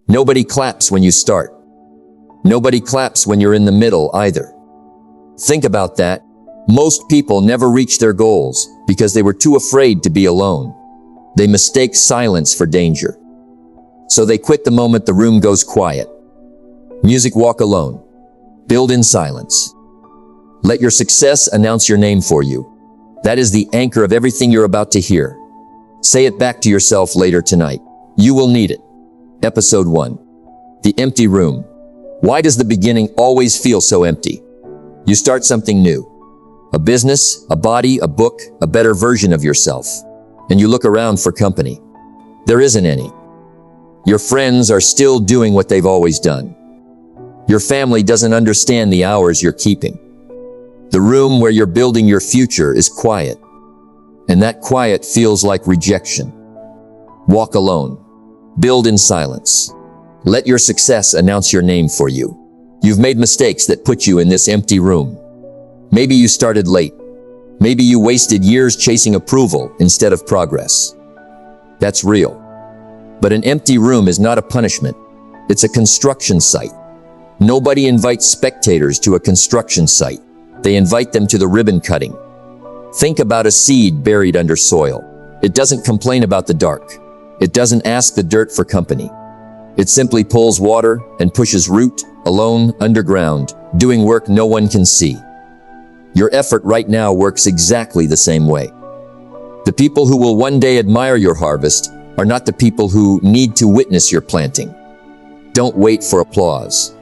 Nobody claps when you start. Nobody claps when you're in the middle either. Think about that. Most people never reach their goals because they were too afraid to be alone. They mistake silence for danger. So they quit the moment the room goes quiet. Music, walk alone. Build in silence. Let your success announce your name for you. That is the anchor of everything you're about to hear. Say it back to yourself later tonight. You will need it. Episode 1. The empty room. Why does the beginning always feel so empty? You start something new. A business, a body, a book, a better version of yourself. And you look around for company. There isn't any. Your friends are still doing what they've always done. Your family doesn't understand the hours you're keeping. The room where you're building your future is quiet. And that quiet feels like rejection. Walk alone. Build in silence. Let your success announce your name for you. You've made mistakes that put you in this empty room. Maybe you started late. Maybe you wasted years chasing approval instead of progress. That's real. But an empty room is not a punishment. It's a construction site. Nobody invites spectators to a construction site. They invite them to the ribbon cutting. Think about a seed buried under soil. It doesn't complain about the dark. It doesn't ask the dirt for company. It simply pulls water and pushes root, alone, underground, doing work no one can see. Your effort right now works exactly the same way. The people who will one day admire your harvest are not the people who need to witness your planting. Don't wait for applause.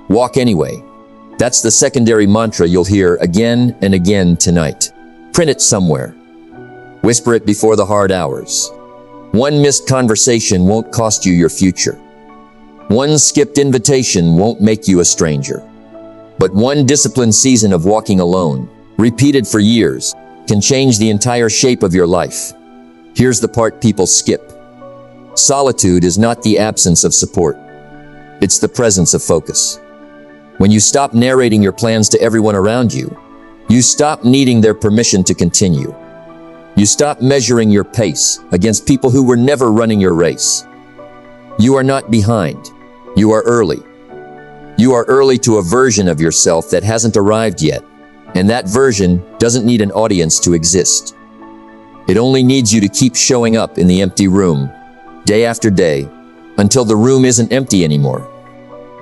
Walk anyway. That's the secondary mantra you'll hear again and again tonight. Print it somewhere. Whisper it before the hard hours. One missed conversation won't cost you your future. One skipped invitation won't make you a stranger. But one disciplined season of walking alone, repeated for years, can change the entire shape of your life. Here's the part people skip. Solitude is not the absence of support. It's the presence of focus. When you stop narrating your plans to everyone around you, you stop needing their permission to continue. You stop measuring your pace against people who were never running your race. You are not behind. You are early. You are early to a version of yourself that hasn't arrived yet, and that version doesn't need an audience to exist. It only needs you to keep showing up in the empty room, day after day, until the room isn't empty anymore.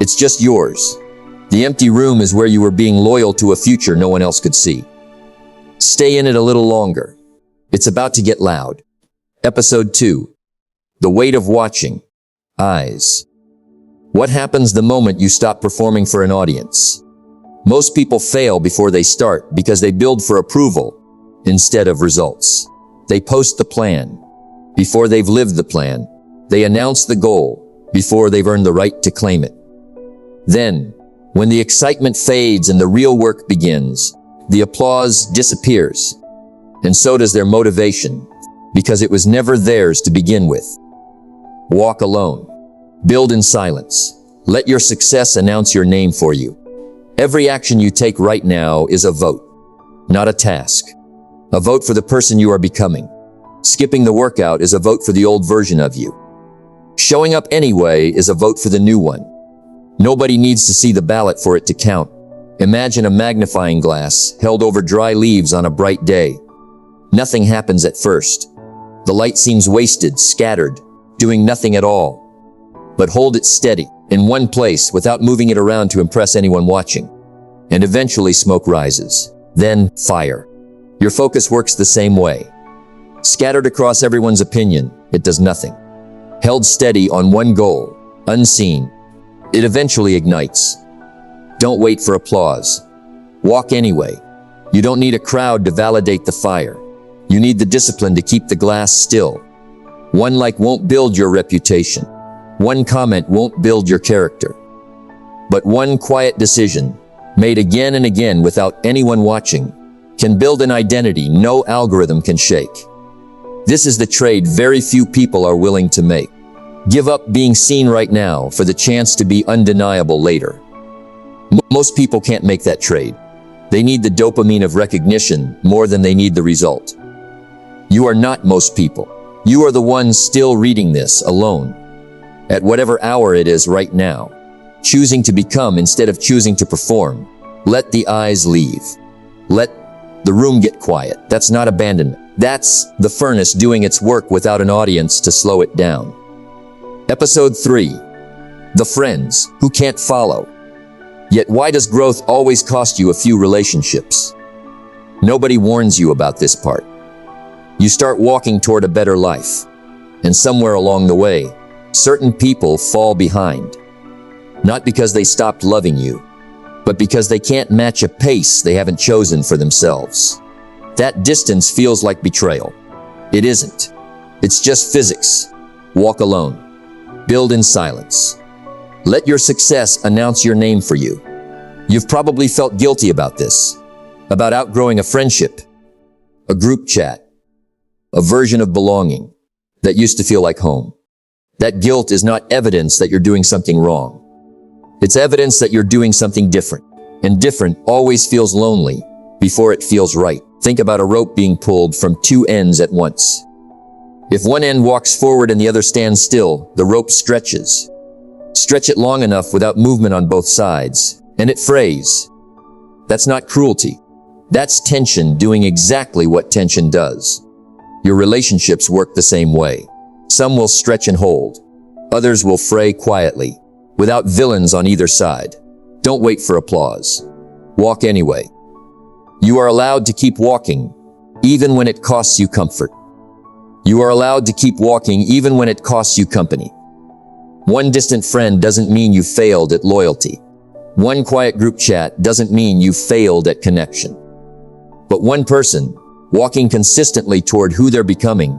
It's just yours. The empty room is where you were being loyal to a future no one else could see. Stay in it a little longer. It's about to get loud. Episode 2. The weight of watching. Eyes. What happens the moment you stop performing for an audience? Most people fail before they start because they build for approval instead of results. They post the plan before they've lived the plan. They announce the goal before they've earned the right to claim it. Then, when the excitement fades and the real work begins, the applause disappears. And so does their motivation, because it was never theirs to begin with. Walk alone. Build in silence. Let your success announce your name for you. Every action you take right now is a vote, not a task. A vote for the person you are becoming. Skipping the workout is a vote for the old version of you. Showing up anyway is a vote for the new one. Nobody needs to see the ballot for it to count. Imagine a magnifying glass held over dry leaves on a bright day. Nothing happens at first. The light seems wasted, scattered, doing nothing at all. But hold it steady, in one place, without moving it around to impress anyone watching. And eventually smoke rises. Then, fire. Your focus works the same way. Scattered across everyone's opinion, it does nothing. Held steady on one goal, unseen, it eventually ignites. Don't wait for applause. Walk anyway. You don't need a crowd to validate the fire. You need the discipline to keep the glass still. One like won't build your reputation. One comment won't build your character. But one quiet decision, made again and again without anyone watching, can build an identity no algorithm can shake. This is the trade very few people are willing to make. Give up being seen right now for the chance to be undeniable later. Most people can't make that trade. They need the dopamine of recognition more than they need the result. You are not most people. You are the ones still reading this alone. at whatever hour it is right now, choosing to become instead of choosing to perform. Let the eyes leave. Let the room get quiet. That's not abandonment. That's the furnace doing its work without an audience to slow it down. Episode 3. The friends who can't follow. Yet why does growth always cost you a few relationships? Nobody warns you about this part. You start walking toward a better life, and somewhere along the way, certain people fall behind. Not because they stopped loving you, but because they can't match a pace they haven't chosen for themselves. That distance feels like betrayal. It isn't. It's just physics. Walk alone. Build in silence. Let your success announce your name for you. You've probably felt guilty about this, about outgrowing a friendship, a group chat, a version of belonging that used to feel like home. That guilt is not evidence that you're doing something wrong. It's evidence that you're doing something different, and different always feels lonely before it feels right. Think about a rope being pulled from two ends at once. If one end walks forward and the other stands still, the rope stretches. Stretch it long enough without movement on both sides, and it frays. That's not cruelty. That's tension doing exactly what tension does. Your relationships work the same way. Some will stretch and hold. Others will fray quietly, without villains on either side. Don't wait for applause. Walk anyway. You are allowed to keep walking, even when it costs you comfort. You are allowed to keep walking even when it costs you company. One distant friend doesn't mean you failed at loyalty. One quiet group chat doesn't mean you failed at connection. But one person, walking consistently toward who they're becoming,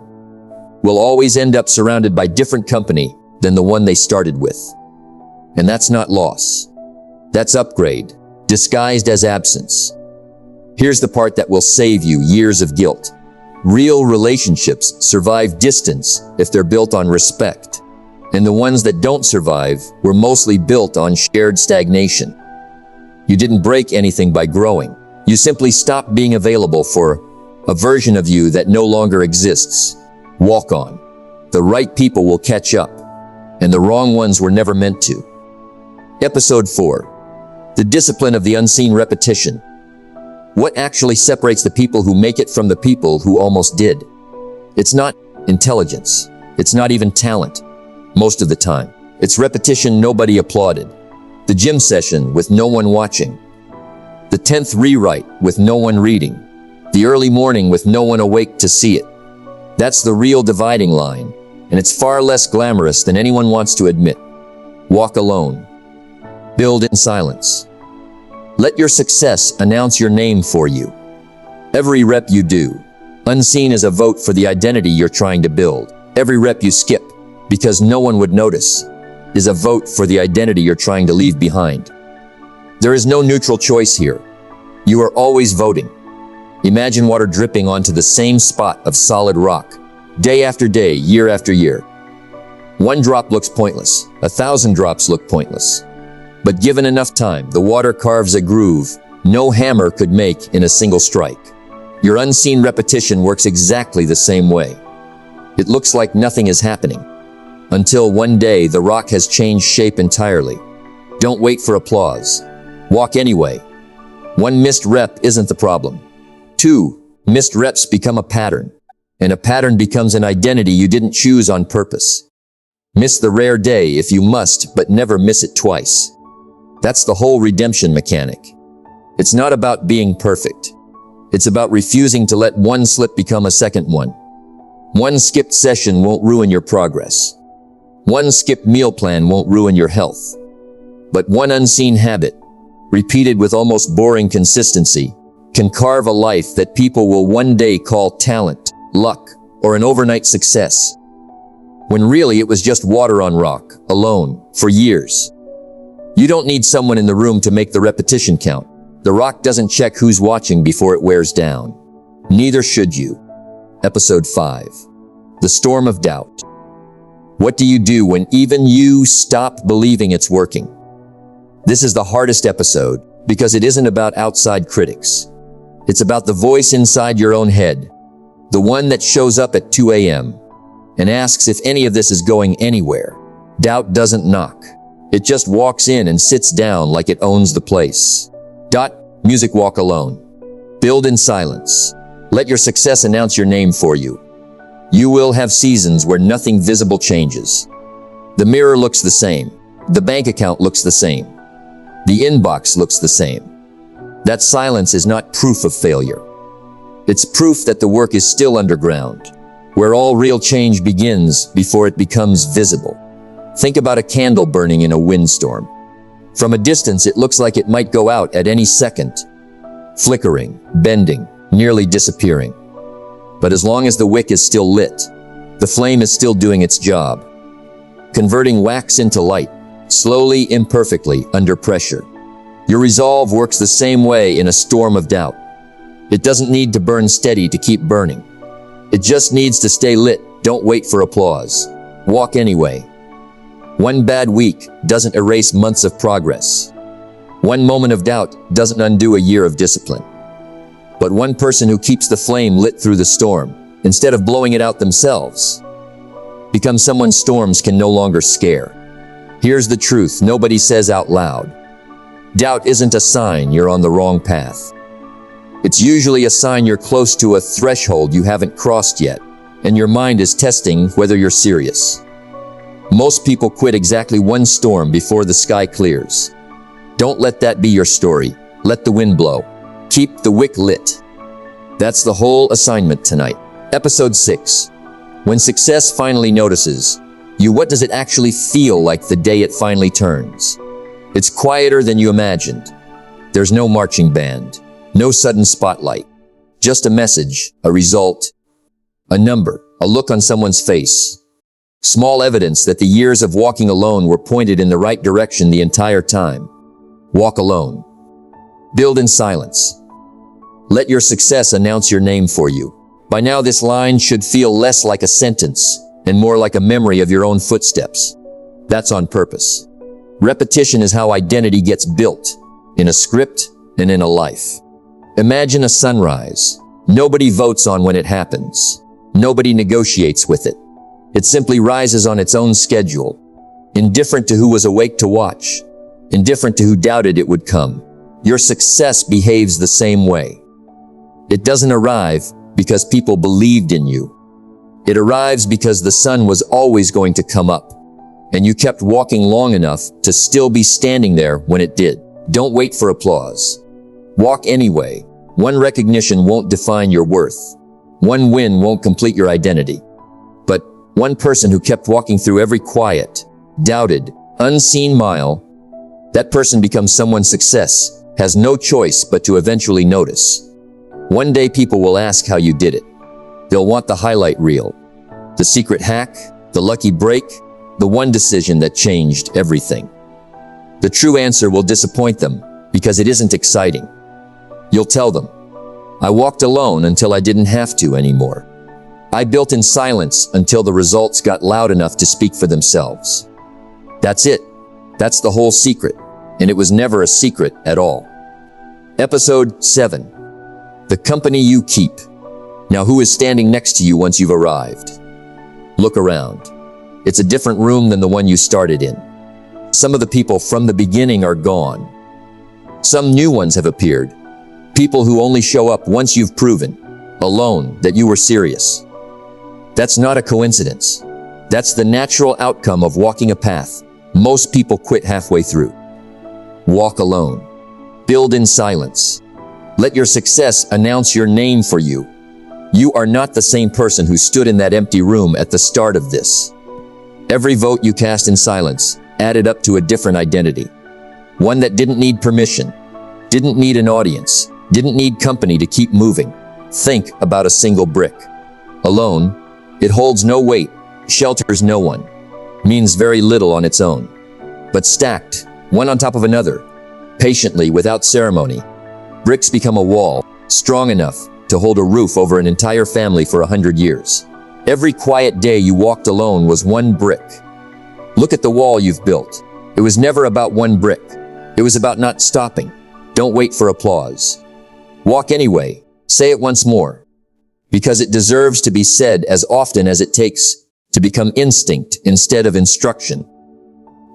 will always end up surrounded by different company than the one they started with. And that's not loss. That's upgrade, disguised as absence. Here's the part that will save you years of guilt. Real relationships survive distance if they're built on respect. And the ones that don't survive were mostly built on shared stagnation. You didn't break anything by growing. You simply stopped being available for a version of you that no longer exists. Walk on. The right people will catch up, and the wrong ones were never meant to. Episode 4. The discipline of the unseen repetition. What actually separates the people who make it from the people who almost did? It's not intelligence. It's not even talent. Most of the time, it's repetition nobody applauded. The gym session with no one watching. The 10th rewrite with no one reading. The early morning with no one awake to see it. That's the real dividing line, and it's far less glamorous than anyone wants to admit. Walk alone. Build in silence. Let your success announce your name for you. Every rep you do, unseen is a vote for the identity you're trying to build. Every rep you skip, because no one would notice, is a vote for the identity you're trying to leave behind. There is no neutral choice here. You are always voting. Imagine water dripping onto the same spot of solid rock, day after day, year after year. One drop looks pointless. 1,000 drops look pointless. But given enough time, the water carves a groove no hammer could make in a single strike. Your unseen repetition works exactly the same way. It looks like nothing is happening, until one day the rock has changed shape entirely. Don't wait for applause. Walk anyway. One missed rep isn't the problem. 2 missed reps become a pattern, and a pattern becomes an identity you didn't choose on purpose. Miss the rare day if you must, but never miss it twice. That's the whole redemption mechanic. It's not about being perfect. It's about refusing to let one slip become a second one. One skipped session won't ruin your progress. One skipped meal plan won't ruin your health. But one unseen habit, repeated with almost boring consistency, can carve a life that people will one day call talent, luck, or an overnight success. When really it was just water on rock, alone, for years. You don't need someone in the room to make the repetition count. The rock doesn't check who's watching before it wears down. Neither should you. Episode 5. The storm of doubt. What do you do when even you stop believing it's working? This is the hardest episode because it isn't about outside critics. It's about the voice inside your own head, the one that shows up at 2 a.m. and asks if any of this is going anywhere. Doubt doesn't knock. It just walks in and sits down like it owns the place. Music walk alone. Build in silence. Let your success announce your name for you. You will have seasons where nothing visible changes. The mirror looks the same. The bank account looks the same. The inbox looks the same. That silence is not proof of failure. It's proof that the work is still underground, where all real change begins before it becomes visible. Think about a candle burning in a windstorm. From a distance, it looks like it might go out at any second, flickering, bending, nearly disappearing. But as long as the wick is still lit, the flame is still doing its job, converting wax into light, slowly, imperfectly, under pressure. Your resolve works the same way in a storm of doubt. It doesn't need to burn steady to keep burning. It just needs to stay lit. Don't wait for applause. Walk anyway. One bad week doesn't erase months of progress. One moment of doubt doesn't undo a year of discipline. But one person who keeps the flame lit through the storm, instead of blowing it out themselves, becomes someone storms can no longer scare. Here's the truth nobody says out loud. Doubt isn't a sign you're on the wrong path. It's usually a sign you're close to a threshold you haven't crossed yet, and your mind is testing whether you're serious. Most people quit exactly one storm before the sky clears. Don't let that be your story. Let the wind blow. Keep the wick lit. That's the whole assignment tonight. Episode 6. When success finally notices you, what does it actually feel like the day it finally turns? It's quieter than you imagined. There's no marching band, no sudden spotlight. Just a message, a result, a number, a look on someone's face. Small evidence that the years of walking alone were pointed in the right direction the entire time. Walk alone. Build in silence. Let your success announce your name for you. By now, this line should feel less like a sentence and more like a memory of your own footsteps. That's on purpose. Repetition is how identity gets built, in a script and in a life. Imagine a sunrise. Nobody votes on when it happens. Nobody negotiates with it. It simply rises on its own schedule, indifferent to who was awake to watch, indifferent to who doubted it would come. Your success behaves the same way. It doesn't arrive because people believed in you. It arrives because the sun was always going to come up, and you kept walking long enough to still be standing there when it did. Don't wait for applause. Walk anyway. One recognition won't define your worth. One win won't complete your identity. But one person who kept walking through every quiet, doubted, unseen mile, that person becomes someone's success, has no choice but to eventually notice. One day people will ask how you did it. They'll want the highlight reel, the secret hack, the lucky break, the one decision that changed everything. The true answer will disappoint them because it isn't exciting. You'll tell them, I walked alone until I didn't have to anymore. I built in silence until the results got loud enough to speak for themselves. That's it. That's the whole secret, and it was never a secret at all. Episode 7. The company you keep. Now, who is standing next to you once you've arrived? Look around. It's a different room than the one you started in. Some of the people from the beginning are gone. Some new ones have appeared. People who only show up once you've proven, alone, that you were serious. That's not a coincidence. That's the natural outcome of walking a path most people quit halfway through. Walk alone. Build in silence. Let your success announce your name for you. You are not the same person who stood in that empty room at the start of this. Every vote you cast in silence added up to a different identity. One that didn't need permission, didn't need an audience, didn't need company to keep moving. Think about a single brick. Alone, it holds no weight, shelters no one, means very little on its own. But stacked, one on top of another, patiently, without ceremony, bricks become a wall, strong enough to hold a roof over an entire family for 100 years. Every quiet day you walked alone was one brick. Look at the wall you've built. It was never about one brick. It was about not stopping. Don't wait for applause. Walk anyway. Say it once more. Because it deserves to be said as often as it takes to become instinct instead of instruction.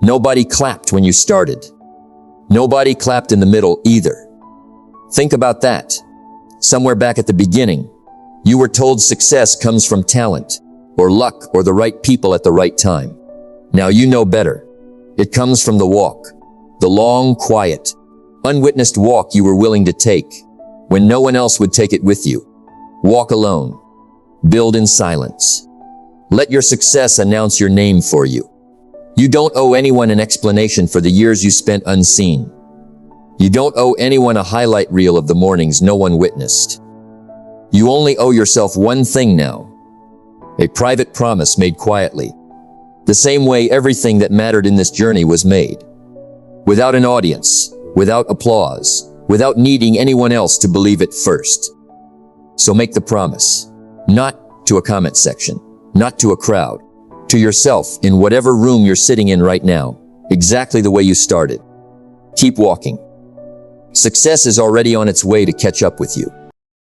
Nobody clapped when you started. Nobody clapped in the middle either. Think about that. Somewhere back at the beginning, you were told success comes from talent, or luck, or the right people at the right time. Now you know better. It comes from the walk. The long, quiet, unwitnessed walk you were willing to take when no one else would take it with you. Walk alone. Build in silence. Let your success announce your name for you. You don't owe anyone an explanation for the years you spent unseen. You don't owe anyone a highlight reel of the mornings no one witnessed. You only owe yourself one thing now. A private promise made quietly. The same way everything that mattered in this journey was made. Without an audience, without applause, without needing anyone else to believe it first. So make the promise. Not to a comment section, not to a crowd, to yourself in whatever room you're sitting in right now, exactly the way you started. Keep walking. Success is already on its way to catch up with you.